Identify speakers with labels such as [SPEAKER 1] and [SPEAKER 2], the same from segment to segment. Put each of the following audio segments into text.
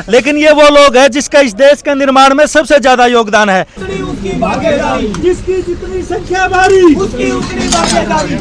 [SPEAKER 1] लेकिन ये वो लोग हैं जिसका इस देश के निर्माण में सबसे ज्यादा योगदान है।
[SPEAKER 2] जिसकी जितनी संख्या भारी उसकी उतनी भागीदारी।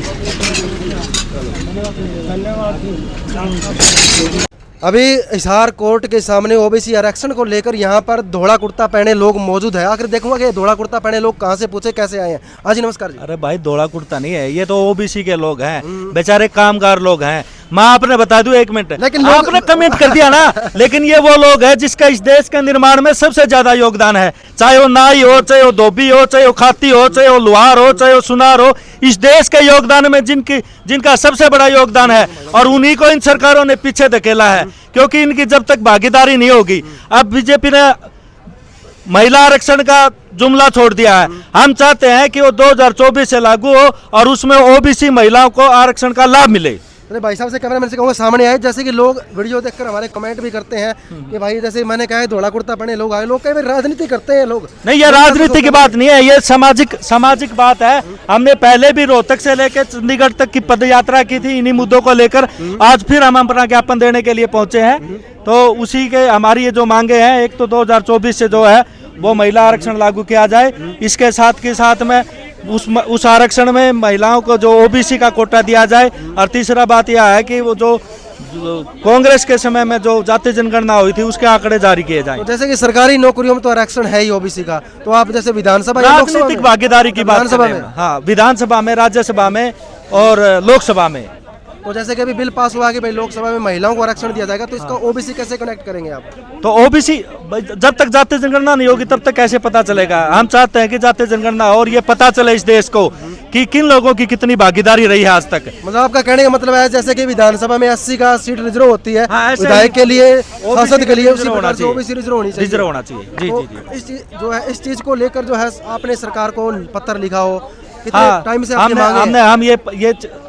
[SPEAKER 3] अभी हिसार कोर्ट के सामने ओबीसी आरक्षण को लेकर यहाँ पर धोला कुर्ता पहने लोग मौजूद है। आकर देखूंगा कि धोला कुर्ता पहने लोग कहाँ से पूछे कैसे आए हैं। हाँ जी नमस्कार जी।
[SPEAKER 1] अरे भाई धोला कुर्ता नहीं है, ये तो ओबीसी के लोग हैं, बेचारे कामगार लोग हैं। मैं आपने बता दूं एक मिनट,
[SPEAKER 3] लेकिन
[SPEAKER 1] आपने कमेंट कर दिया ना, लेकिन ये वो लोग हैं जिसका इस देश के निर्माण में सबसे ज्यादा योगदान है। चाहे वो नाई हो, चाहे वो धोबी हो, चाहे वो खाती हो, चाहे वो लुहार हो, चाहे वो सुनार हो, इस देश के योगदान में जिनका सबसे बड़ा योगदान है, और उन्हीं को इन सरकारों ने पीछे धकेला है, क्योंकि इनकी जब तक भागीदारी नहीं होगी। अब बीजेपी ने महिला आरक्षण का जुमला छोड़ दिया है। हम चाहते हैं कि वो 2024 से लागू हो और उसमें ओबीसी महिलाओं को आरक्षण का लाभ मिले।
[SPEAKER 3] अरे भाई साहब से कैमरामैन से कहूँगा सामने आए, जैसे कि लोग वीडियो देखकर हमारे कमेंट भी करते हैं कि भाई जैसे मैंने कहा है धोला कुर्ता पहने लोग आए, लोग कई बार राजनीति करते हैं लोग।
[SPEAKER 1] नहीं, ये राजनीति की बात नहीं है, ये सामाजिक बात है। हमने पहले भी रोहतक से लेकर चंडीगढ़ तक की पदयात्रा की थी इन्हीं मुद्दों को लेकर। आज फिर हम अपना ज्ञापन देने के लिए पहुंचे हैं, तो उसी के हमारी ये जो मांगे हैं, एक तो 2024 से जो है वो महिला आरक्षण लागू किया जाए, इसके साथ के साथ में उस आरक्षण में महिलाओं को जो ओबीसी का कोटा दिया जाए, और तीसरा बात यह है कि वो जो कांग्रेस के समय में जो जाति जनगणना हुई थी उसके आंकड़े जारी किए जाएं।
[SPEAKER 3] तो जैसे कि सरकारी नौकरियों में तो आरक्षण है ही ओबीसी का, तो आप जैसे विधानसभा
[SPEAKER 1] राजनीतिक भागीदारी की बात
[SPEAKER 3] विधानसभा में,
[SPEAKER 1] हाँ, विधानसभा में, राज्यसभा में और लोकसभा में।
[SPEAKER 3] तो जैसे कि अभी बिल पास हुआ कि भाई लोकसभा में महिलाओं को आरक्षण दिया जाएगा, तो इसका ओबीसी कैसे कनेक्ट करेंगे आप?
[SPEAKER 1] तो ओबीसी जब तक जाति जनगणना नहीं होगी तब तक कैसे पता चलेगा? हम चाहते हैं कि जाति जनगणना और ये पता चले इस देश को कि किन लोगों की कितनी भागीदारी रही है आज तक।
[SPEAKER 3] मतलब आपका कहने का मतलब है जैसे कि विधानसभा में 80 का सीट रिजर्व होती है,
[SPEAKER 1] हाँ,
[SPEAKER 3] विधायक के लिए, सांसद के लिए उसी
[SPEAKER 1] होना
[SPEAKER 3] प्रकार से ओबीसी रिजर्व होनी चाहिए।
[SPEAKER 1] रिजर्व होना चाहिए। जी
[SPEAKER 3] तो
[SPEAKER 1] जी जी।
[SPEAKER 3] इस चीज जो है, इस चीज को लेकर जो है आपने सरकार को पत्र लिखा हो, कितने
[SPEAKER 1] हाँ,
[SPEAKER 3] टाइम से आपकी मांग है?
[SPEAKER 1] हम ये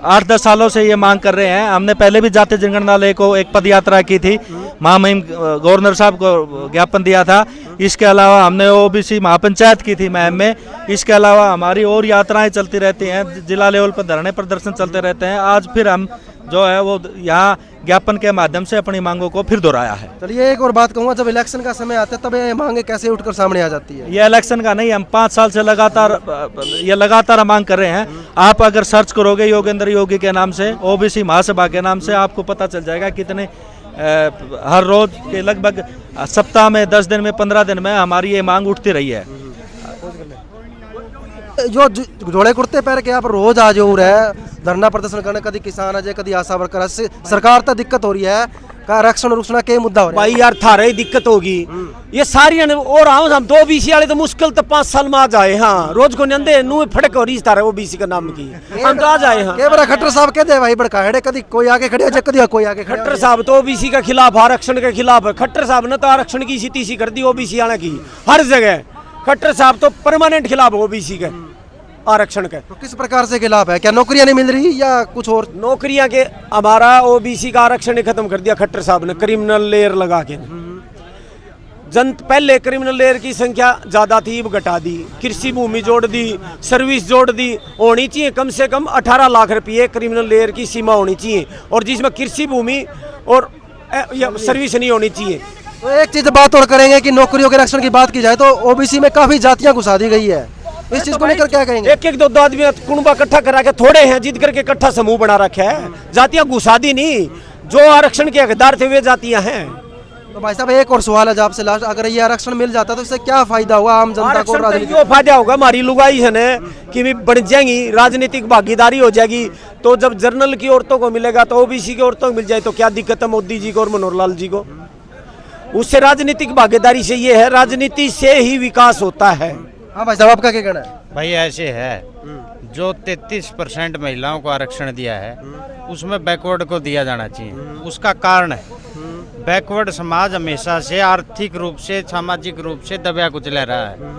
[SPEAKER 1] 8-10 सालों से ये मांग कर रहे हैं। हमने पहले भी जाति जनगणना को एक पद यात्रा की थी, महामहिम गवर्नर साहब को ज्ञापन दिया था। इसके अलावा हमने ओबीसी महापंचायत की थी महम में। इसके अलावा हमारी और यात्राएं चलती रहती हैं, जिला लेवल पर धरने प्रदर्शन चलते रहते हैं। आज फिर हम जो है वो यहाँ ज्ञापन के माध्यम से अपनी मांगों को फिर दोहराया है।
[SPEAKER 3] चलिए एक और बात कहूँगा, जब इलेक्शन का समय आता है तब ये मांगे कैसे उठकर सामने आ जाती है?
[SPEAKER 1] ये इलेक्शन का नहीं, हम 5 साल से लगातार मांग कर रहे हैं। आप अगर सर्च करोगे योगेंद्र योगी के नाम से, ओबीसी महासभा के नाम से, आपको पता चल जाएगा कितने हर रोज के लगभग सप्ताह में 10 दिन में 15 दिन में हमारी ये मांग उठती रही है।
[SPEAKER 3] जो जोड़े कुर्ते पहन के आप रोज आ जाओ रहे धरना प्रदर्शन करने, कभी किसान आ जाए, कभी आशा वर्कर, सरकार तो दिक्कत हो रही है का आरक्षण रुक्षण के मुद्दा हो रहा है।
[SPEAKER 4] भाई यार थारे दिक्कत होगी ये सारी और हम 2 बीसी वाले तो मुश्किल तो 5 साल में आ जाए। हाँ रोज को नंदे नु फड़क हो रही तारे वो बीसी का नाम की हम तो आ जाए। हाँ
[SPEAKER 3] के बड़ा खट्टर साहब कहते भाई बड़का हेड़े, कभी कोई आके खड़े हो, कभी कोई आके खड़े।
[SPEAKER 4] खट्टर साहब तो ओबीसी के खिलाफ, आरक्षण के खिलाफ है। खट्टर साहब ने तो आरक्षण की सीटी कर दी ओबीसी वाले की हर जगह। खट्टर साहब तो परमानेंट खिलाफ ओबीसी के आरक्षण के।
[SPEAKER 3] तो किस प्रकार से खिलाफ है? क्या नौकरियां नहीं मिल रही या कुछ और?
[SPEAKER 4] नौकरियां के हमारा ओबीसी का आरक्षण खत्म कर दिया खट्टर साहब ने, क्रिमिनल लेयर लगा के। पहले क्रिमिनल लेयर की संख्या ज्यादा थी, अब घटा दी। कृषि भूमि जोड़ दी, सर्विस जोड़ दी। होनी चाहिए कम से कम 18 लाख रुपये क्रिमिनल लेयर की सीमा होनी चाहिए, और जिसमें कृषि भूमि और सर्विस नहीं होनी चाहिए।
[SPEAKER 3] तो एक चीज बात और करेंगे कि नौकरियों के आरक्षण की बात की जाए तो ओबीसी में काफी जातियां घुसा दी गई है, इस चीज को लेकर क्या कहेंगे?
[SPEAKER 4] एक 2 आदमी कुनबा इकट्ठा करा के थोड़े हैं जिद करके इकट्ठा समूह बना रखा है। जातियां घुसा दी नहीं, जो आरक्षण के हकदार थे वे जातियां हैं।
[SPEAKER 3] तो भाई साहब एक और सवाल है आपसे लास्ट, अगर ये आरक्षण मिल जाता तो इससे क्या फायदा हुआ आम जनता को?
[SPEAKER 4] जो फायदा होगा हमारी लुगाई है ना कि बढ़ जाएंगी, राजनीतिक भागीदारी हो जाएगी। तो जब जर्नल की औरतों को मिलेगा तो ओबीसी की औरतों को मिल जाए तो क्या दिक्कत है मोदी जी को और मनोहर लाल जी को? उससे राजनीतिक भागीदारी से ये है, राजनीति से ही विकास होता है।
[SPEAKER 3] हाँ भाई साहब आपका क्या कहना है?
[SPEAKER 5] भाई ऐसे है, जो 33% महिलाओं को आरक्षण दिया है उसमें बैकवर्ड को दिया जाना चाहिए। उसका कारण है बैकवर्ड समाज हमेशा से आर्थिक रूप से, सामाजिक रूप से दबा कुचला रहा है।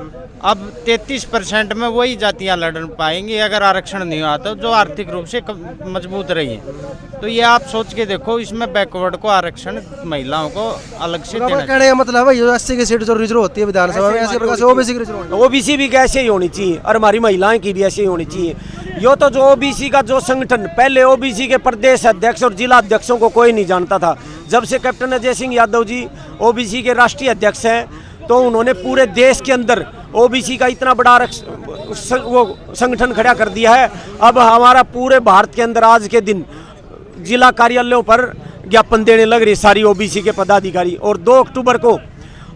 [SPEAKER 5] अब 33% में वही जातियां लड़ पाएंगी अगर आरक्षण नहीं हुआ तो, जो आर्थिक रूप से मजबूत रही है। तो ये आप सोच के देखो, इसमें बैकवर्ड को आरक्षण महिलाओं को अलग से देना चाहिए।
[SPEAKER 3] कहने का मतलब है 80 की सीट जो रिजर्व होती है विधानसभा में, ऐसे प्रकार से ओबीसी की रिजर्व होनी चाहिए।
[SPEAKER 4] ओबीसी भी ऐसे ही होनी चाहिए और हमारी महिलाएं की भी ऐसे ही होनी चाहिए। यो तो जो ओबीसी का जो संगठन, पहले ओबीसी के प्रदेश अध्यक्ष और जिला अध्यक्षों को कोई नहीं जानता था, जब से कैप्टन अजय सिंह यादव जी ओबीसी के राष्ट्रीय अध्यक्ष हैं, तो उन्होंने पूरे देश के अंदर ओबीसी का इतना बड़ा वो संगठन खड़ा कर दिया है। अब हमारा पूरे भारत के अंदर आज के दिन जिला कार्यालयों पर ज्ञापन देने लग रही सारी ओबीसी के पदाधिकारी, और 2 अक्टूबर को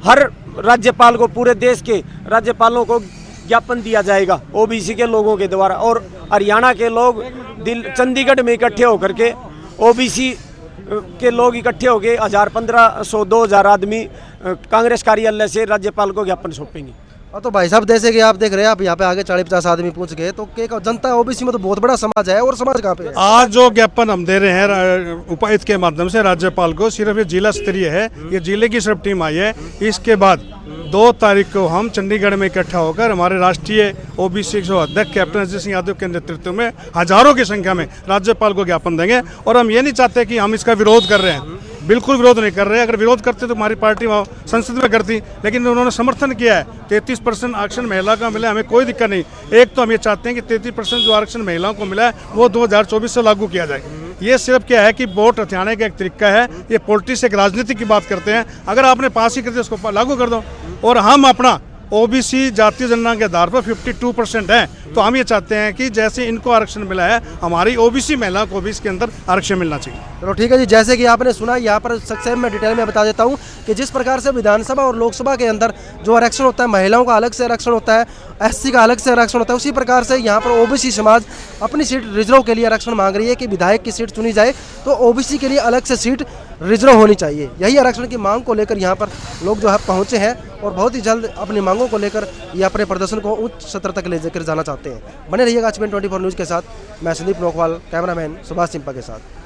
[SPEAKER 4] हर राज्यपाल को, पूरे देश के राज्यपालों को ज्ञापन दिया जाएगा ओबीसी के लोगों के द्वारा। और हरियाणा के लोग चंडीगढ़ में इकट्ठे होकर के ओबीसी के लोग इकट्ठे होकर 1000, 1500, 2000 आदमी कांग्रेस कार्यालय से राज्यपाल को ज्ञापन सौंपेंगे।
[SPEAKER 3] हाँ, तो भाई साहब जैसे कि आप देख रहे हैं, आप यहाँ पे आगे 40-50 आदमी पूछ गए, तो जनता ओबीसी में तो बहुत बड़ा समाज है, और समाज कहाँ पे है?
[SPEAKER 6] आज जो ज्ञापन हम दे रहे हैं उपायुक्त के माध्यम से राज्यपाल को, सिर्फ ये जिला स्तरीय है, ये जिले की सिर्फ टीम आई है। इसके बाद 2 तारीख को हम चंडीगढ़ में इकट्ठा होकर हमारे राष्ट्रीय ओबीसी अध्यक्ष कैप्टन अजय सिंह यादव के नेतृत्व में हजारों की संख्या में राज्यपाल को ज्ञापन देंगे। और हम ये नहीं चाहते कि हम इसका विरोध कर रहे हैं, बिल्कुल विरोध नहीं कर रहे। अगर विरोध करते तो हमारी पार्टी संसद में करती, लेकिन उन्होंने समर्थन किया है। 33% आरक्षण महिला का मिला, हमें कोई दिक्कत नहीं। एक तो हम ये चाहते हैं कि 33% जो आरक्षण महिलाओं को मिला है वो 2024 से लागू किया जाए। ये सिर्फ क्या है कि वोट हथियाने का एक तरीका है, ये पॉलिटिक्स एक राजनीति की बात करते हैं। अगर आपने पास ही कर दिया उसको लागू कर दो। और हम अपना ओबीसी जातीय जनगणना के आधार पर 52% है, तो हम ये चाहते हैं कि जैसे इनको आरक्षण मिला है, हमारी ओबीसी महिलाओं को भी इसके अंदर आरक्षण मिलना चाहिए।
[SPEAKER 3] चलो ठीक है जी, जैसे कि आपने सुना, यहाँ पर संक्षेप में डिटेल में बता देता हूँ कि जिस प्रकार से विधानसभा और लोकसभा के अंदर जो आरक्षण होता है, महिलाओं का अलग से आरक्षण होता है, एससी का अलग से आरक्षण होता है, उसी प्रकार से यहाँ पर ओबीसी समाज अपनी सीट रिजर्व के लिए आरक्षण मांग रही है कि विधायक की सीट चुनी जाए तो ओबीसी के लिए अलग से सीट रिजर्व होनी चाहिए। यही आरक्षण की मांग को लेकर यहाँ पर लोग जो है पहुँचे हैं, और बहुत ही जल्द अपनी मांगों को लेकर ये अपने प्रदर्शन को उच्च सत्र तक ले जाकर जाना चाहते हैं। बने रहिएगा HBN 24 न्यूज़ के साथ। मैं संदीप नोकवाल, कैमरामैन सुभाष सिंपा के साथ।